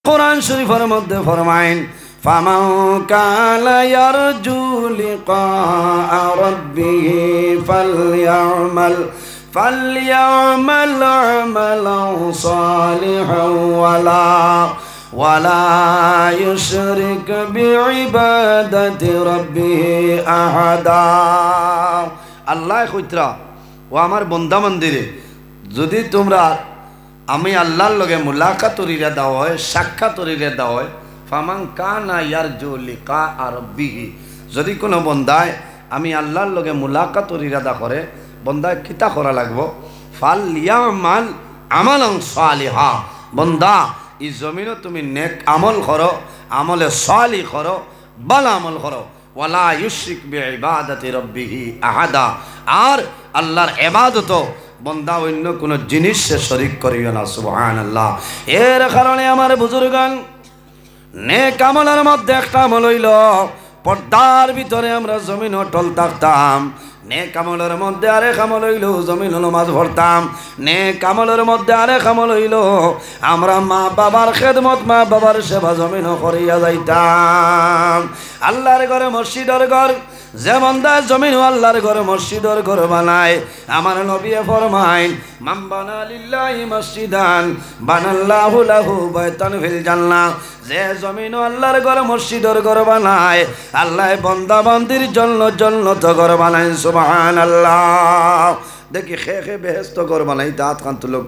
কোরআন শরীফের মধ্যে ফরমায়েন ফামান কানা ইয়ারজু লিকা রাব্বিহি ফালইয়ামাল আমালান সালিহান ওয়ালা ইউশরিক বিইবাদাতি রাব্বিহি আহাদা। আল্লাহ কইতরা ও আমার বন্দা মন্দিরে যদি তোমরা আমি আল্লাহর লগে মুলাকাতুর ইরাদা হয়, সাক্ষাতের ইরাদা হয়, ফামান কানা ইয়ারজু লিকা রাব্বিহি, যদি কোনো বন্দায় আমি আল্লাহর লগে মুলাকাতুর ইরাদা করে, বন্দায় কিতা করা লাগবো? ফালইয়ামাল আমালান সালিহা, বন্দা এই জমিনও তুমি নেক আমল করো, আমলে সালিহ করো, ভালো আমল করো। ওয়ালা ইউশরিক বিইবাদাতি রাব্বিহি আহাদা, আর আল্লাহর ইবাদত বন্দা অন্য কোনো জিনিসে শরীক করিও না। সুবহানাল্লাহ। এর কারণে আমার বুজুর্গান নেক আমলের মধ্যে একটা আমল হইল পর্দার ভিতরে আমরা জমিন অটল থাকতাম। নেক আমলের মধ্যে আরেক আমল হইল জমিন নামাজ পড়তাম। নেক আমলের মধ্যে আরেক আমল হইল আমরা মা বাবার খেদমত, মা বাবার সেবা জমিন করিয়া যাইতাম। আল্লাহর ঘরে মসজিদের ঘর যে বান্দা জমিন আল্লাহর ঘর মসজিদের ঘর বানায়, আমার নবী ফরমাইন মান বানা লিল্লাহি মসজিদান বানাল্লাহু লাহু বাইতান ফিল জান্নাহ, যে জমিন আল্লাহর ঘর মসজিদের ঘর বানায় আল্লাহ বান্দা বান্দির জন্য জান্নাত ঘর বানায়। সুবহানাল্লাহ। দেখি খে বেহেশত ঘর বানাই, দাঁত কান্ত লোক